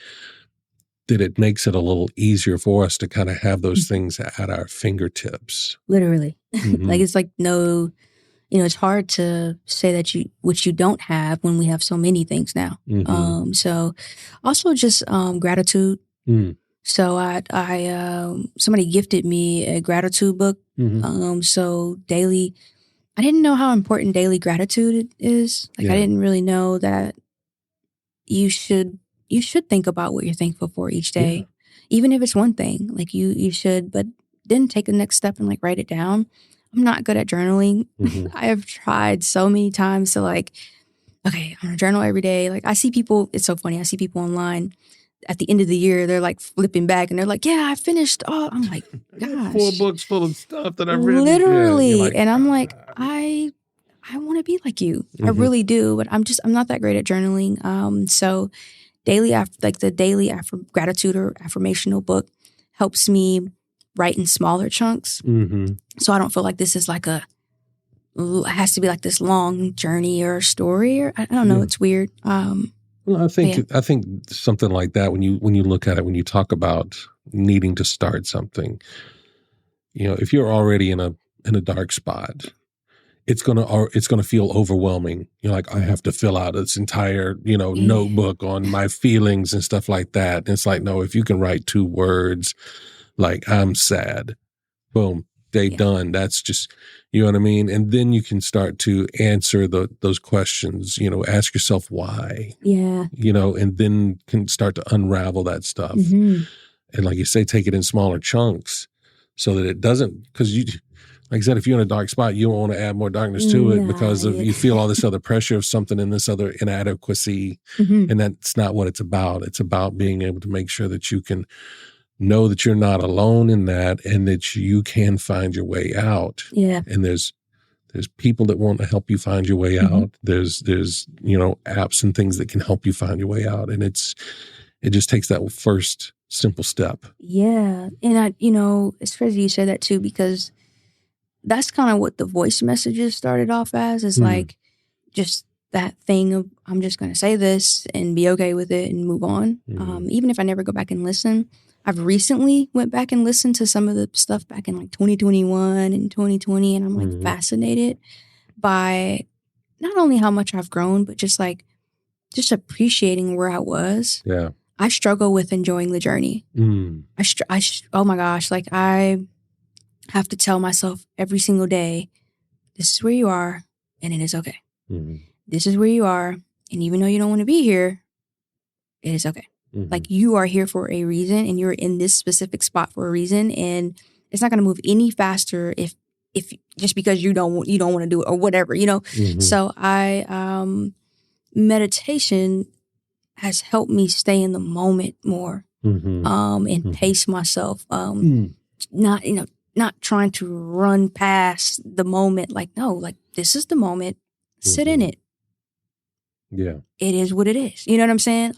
that it makes it a little easier for us to kind of have those things at our fingertips. Literally. Like it's like no, you know, it's hard to say that which you don't have when we have so many things now. So also just gratitude. So I somebody gifted me a gratitude book. So daily, I didn't know how important daily gratitude is. Like I didn't really know that you should think about what you're thankful for each day, even if it's one thing. Like you should, but then take the next step and like write it down. I'm not good at journaling. I have tried so many times to like, okay, I'm gonna journal every day. Like I see people, it's so funny. I see people online at the end of the year, they're like flipping back and they're like, yeah, I finished all. I'm like, gosh. 4 books full of stuff that I've written. Literally. Like, and I'm like, I want to be like you. I really do, but I'm not that great at journaling. So daily, the daily gratitude or affirmational book helps me write in smaller chunks. So I don't feel like this is like it has to be like this long journey or story, or I don't know. It's weird. Well, I think something like that, when you look at it, when you talk about needing to start something, you know, if you're already in a dark spot, it's gonna feel overwhelming. You're like, I have to fill out this entire, you know, notebook on my feelings and stuff like that. And it's like, no, if you can write 2 words, like, I'm sad, boom, day done. That's just, you know what I mean? And then you can start to answer those questions, you know, ask yourself why, you know, and then can start to unravel that stuff. And like you say, take it in smaller chunks so that it doesn't, because you, like I said, if you're in a dark spot, you don't want to add more darkness to it because of you feel all this other pressure of something and this other inadequacy. And that's not what it's about. It's about being able to make sure that you can know that you're not alone in that and that you can find your way out. And there's people that want to help you find your way out. There's, you know, apps and things that can help you find your way out. And it just takes that first simple step. And you know, it's crazy you say that too, because that's kind of what the voice messages started off as, is like just that thing of, I'm just going to say this and be okay with it and move on. Even if I never go back and listen. I've recently went back and listened to some of the stuff back in like 2021 and 2020. And I'm like fascinated by not only how much I've grown, but just appreciating where I was. I struggle with enjoying the journey. Oh my gosh. Like I have to tell myself every single day, this is where you are and it is okay. This is where you are. And even though you don't want to be here, it is okay. Like you are here for a reason and you're in this specific spot for a reason. And it's not going to move any faster if just because you don't want to do it or whatever, you know? So meditation has helped me stay in the moment more, and pace myself, not trying to run past the moment. Like, no, like this is the moment, sit in it. It is what it is. You know what I'm saying?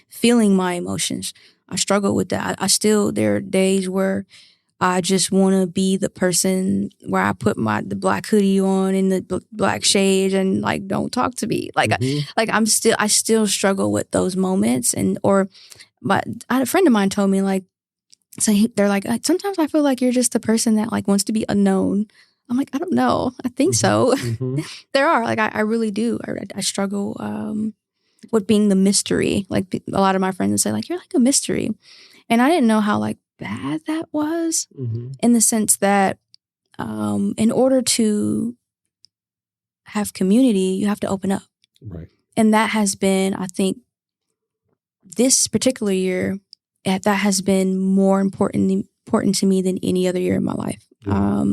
Feeling my emotions. I struggle with that. There are days where I just want to be the person where I put the black hoodie on and the black shades and like, don't talk to me. Like, I still struggle with those moments. I had a friend of mine told me like, they're like, sometimes I feel like you're just a person that like wants to be unknown. I'm like, I don't know. I think so. There are like, I really do. I struggle with being the mystery. Like a lot of my friends would say like, you're like a mystery. And I didn't know how like bad that was in the sense that in order to have community, you have to open up. Right. And that has been, I think, this particular year, that has been more important to me than any other year in my life. Yeah.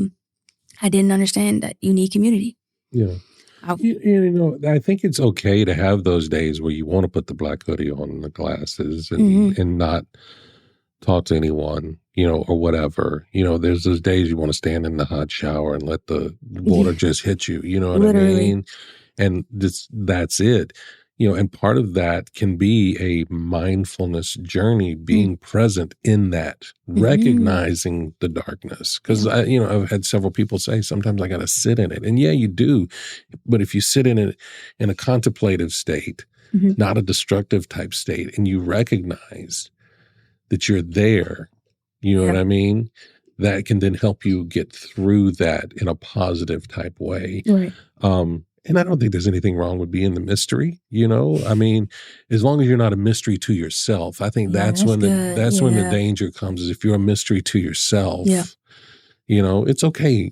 I didn't understand that you need community. Yeah. I think it's okay to have those days where you want to put the black hoodie on and the glasses and not talk to anyone, or whatever. There's those days you want to stand in the hot shower and let the water just hit you, you know what Literally. I mean? And that's it. And part of that can be a mindfulness journey, being present in that, recognizing the darkness. Because, I've had several people say, sometimes I got to sit in it. And yeah, you do. But if you sit in it in a contemplative state, not a destructive type state, and you recognize that you're there, you know what I mean? That can then help you get through that in a positive type way. Right. And I don't think there's anything wrong with being the mystery, I mean, as long as you're not a mystery to yourself, I think that's when when the danger comes, is if you're a mystery to yourself, it's okay.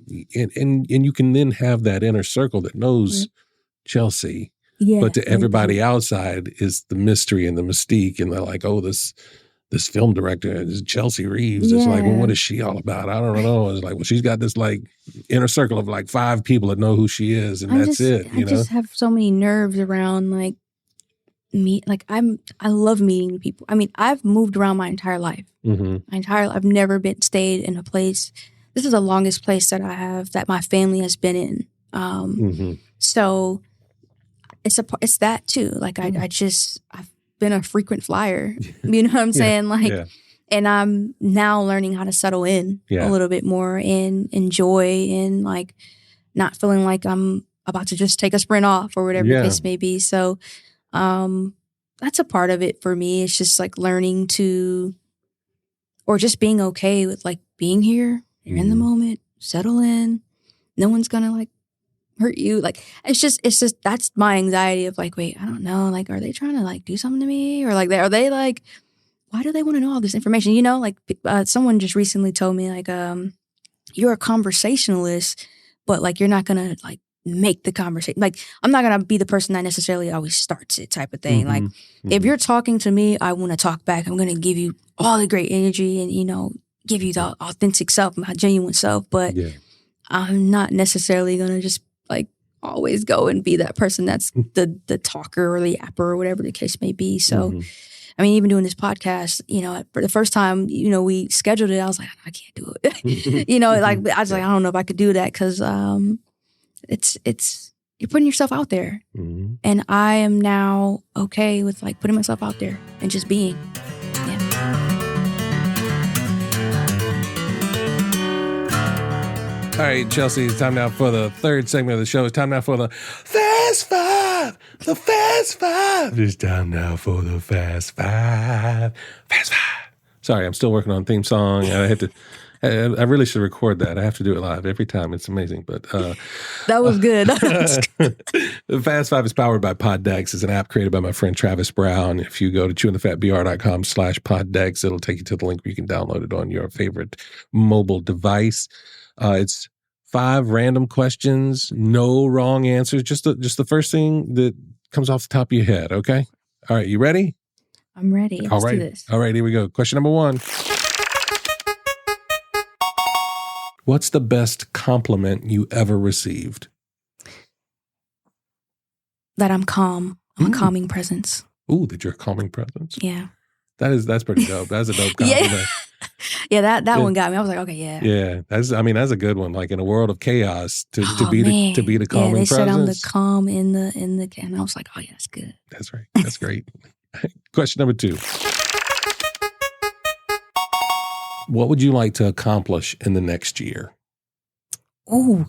And you can then have that inner circle that knows Chealsy, but to everybody outside is the mystery and the mystique. And they're like, oh, this film director, this Chealsy Reaves. It's like, well, what is she all about? I don't know. It's like, well, she's got this like inner circle of like 5 people that know who she is, and that's it. I just have so many nerves around like me. Like I love meeting people. I mean, I've moved around my entire life. I've never stayed in a place. This is the longest place that my family has been in. So it's that too. Like I've been a frequent flyer, you know what I'm saying? And I'm now learning how to settle in a little bit more and enjoy and like not feeling like I'm about to just take a sprint off or whatever the case may be. So that's a part of it for me. It's just like learning or just being okay with like being here. You're in the moment, settle in. No one's gonna like hurt you. Like it's just that's my anxiety of like, wait, I don't know, like are they trying to like do something to me, or like are they like, why do they want to know all this information? Like someone just recently told me like you're a conversationalist, but like you're not gonna like make the conversation. Like I'm not gonna be the person that necessarily always starts it type of thing. Like if you're talking to me, I want to talk back. I'm gonna give you all the great energy and give you the authentic self, my genuine self, but I'm not necessarily gonna just like always go and be that person that's the talker or the yapper or whatever the case may be. So, I mean, even doing this podcast, for the first time, we scheduled it, I was like, I can't do it. Like I was like, I don't know if I could do that because it's you're putting yourself out there, and I am now okay with like putting myself out there and just being. All right, Chealsy, it's time now for the third segment of the show. It's time now for the Fast Five. The Fast Five. It's time now for the Fast Five. Fast Five. Sorry, I'm still working on theme song. I really should record that. I have to do it live every time. It's amazing. But that was good. The Fast Five is powered by Poddex. It's an app created by my friend Travis Brown. If you go to chewingthefatbr.com/Poddex, it'll take you to the link where you can download it on your favorite mobile device. It's 5 random questions, no wrong answers, just the first thing that comes off the top of your head, okay? All right, you ready? I'm ready. Let's do this. All right, here we go. Question number 1. What's the best compliment you ever received? That I'm calm. I'm a calming presence. Ooh, that you're a calming presence? Yeah. That's pretty dope. That's a dope compliment. Yeah, that one got me. I was like, okay, yeah. Yeah, that's a good one. Like in a world of chaos, to be the calming presence. They said I'm the calm in the, and I was like, oh yeah, that's good. That's right. That's great. Question number 2. What would you like to accomplish in the next year? Oh,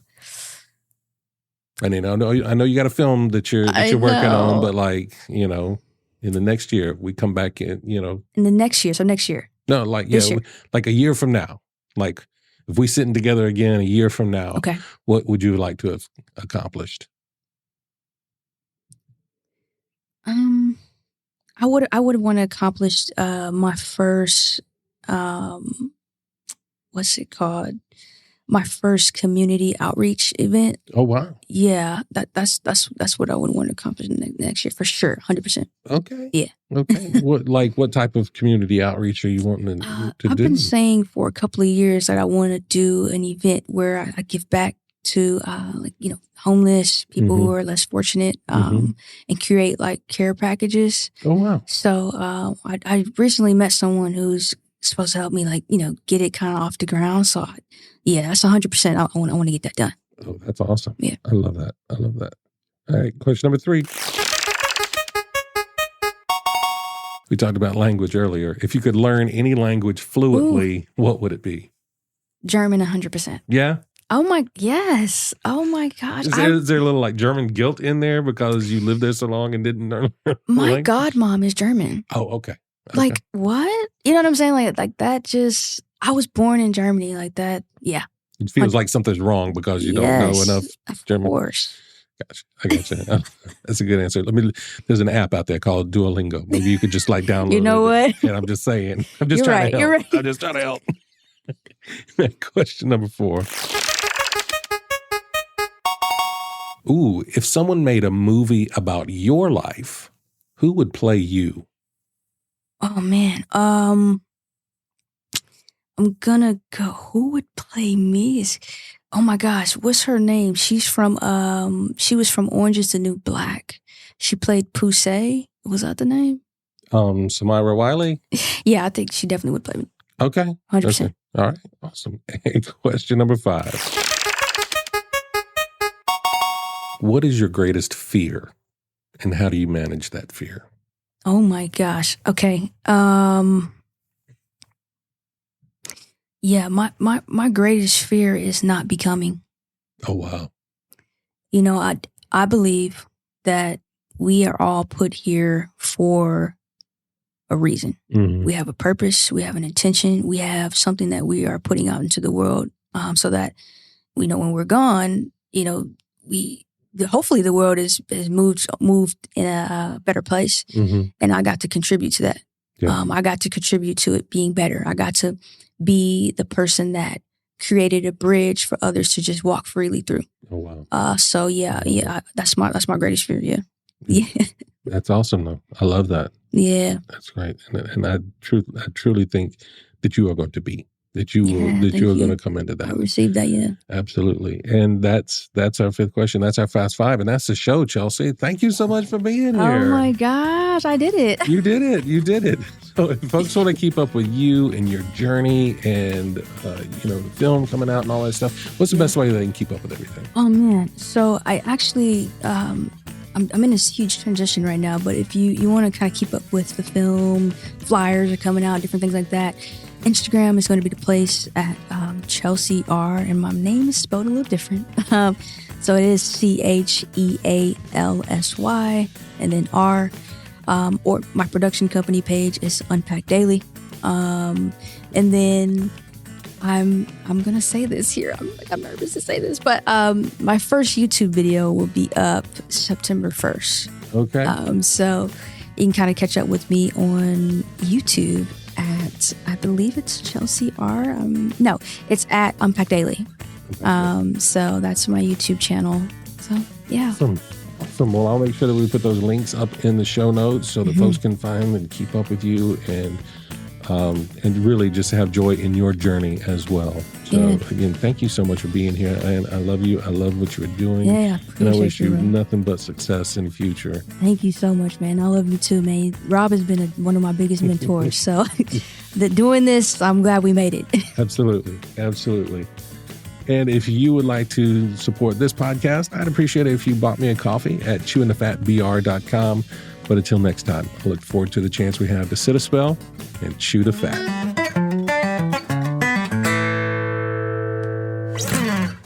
I mean, I know you got a film that you're working on, but like, you know, in the next year, we come back in, you know. In the next year, so next year. No, like, yeah, like a year from now. Like, if we sitting together again a year from now, okay, what would you like to have accomplished? I would want to accomplish my first what's it called? My first community outreach event. Oh wow! Yeah, that's what I would want to accomplish next year for sure, 100%. Okay. Yeah. Okay. What type of community outreach are you wanting to do? I've been saying for a couple of years that I want to do an event where I give back to like, you know, homeless people who are less fortunate, and create like care packages. Oh wow! So I recently met someone who's supposed to help me, like, you know, get it kind of off the ground. So yeah, that's 100%. I want to get that done. Oh, that's awesome. Yeah. I love that. I love that. All right. Question number 3. We talked about language earlier. If you could learn any language fluently, what would it be? German, 100%. Yeah? Oh my, yes. Oh my gosh. Is there a little like German guilt in there because you lived there so long and didn't learn? My godmom is German. Oh, okay. Like, what? You know what I'm saying? Like that just, I was born in Germany like that. Yeah. It feels like something's wrong because you don't know enough German. Of course. Gotcha. I gotcha. That's a good answer. There's an app out there called Duolingo. Maybe you could just like download it. You know what? And I'm just saying. I'm just trying to help. You're right. I'm just trying to help. Question number 4. Ooh, if someone made a movie about your life, who would play you? Oh man. I'm gonna go. Who would play me? Oh my gosh, what's her name? She was from Orange is the New Black. She played Poussey. Was that the name? Samira Wiley? Yeah, I think she definitely would play me. Okay. 100%. Okay. All right. Awesome. Question number 5. What is your greatest fear and how do you manage that fear? Oh my gosh. Okay. Yeah, my greatest fear is not becoming. Oh wow. You know, I believe that we are all put here for a reason. Mm-hmm. We have a purpose, we have an intention, we have something that we are putting out into the world, so that we know when we're gone, you know, hopefully the world is moved in a better place, and I got to contribute to that. Yeah. I got to contribute to it being better. I got to be the person that created a bridge for others to just walk freely through. Oh wow! So yeah, that's my greatest fear. Yeah. That's awesome though. I love that. Yeah, that's great, and I truly think that you are going to be. That you are going to come into that. I received that, yeah. Absolutely. And that's our 5th question. That's our Fast 5. And that's the show, Chealsy. Thank you so much for being here. Oh my gosh, I did it. You did it. So if folks want to keep up with you and your journey and, the film coming out and all that stuff, what's the best way they can keep up with everything? Oh man. So I actually, I'm in this huge transition right now, but if you want to kind of keep up with the film, flyers are coming out, different things like that, Instagram is going to be the place at Chealsy R, and my name is spelled a little different. So it is Chealsy and then R. Or my production company page is Unpacked Daily. And then I'm gonna say this here. I'm nervous to say this, but my first YouTube video will be up September 1st. Okay. So you can kind of catch up with me on YouTube at, I believe it's Chealsy R. No, it's at Unpacked Daily. So that's my YouTube channel. So yeah. Awesome. Well, I'll make sure that we put those links up in the show notes so that folks can find and keep up with you and really just have joy in your journey as well. So again, thank you so much for being here. And I love you. I love what you're doing. Yeah, and I wish you nothing but success in the future. Thank you so much, man. I love you too, man. Rob has been one of my biggest mentors. So doing this, I'm glad we made it. Absolutely. And if you would like to support this podcast, I'd appreciate it if you bought me a coffee at chewingthefatbr.com. But until next time, I look forward to the chance we have to sit a spell and chew the fat. Reaves.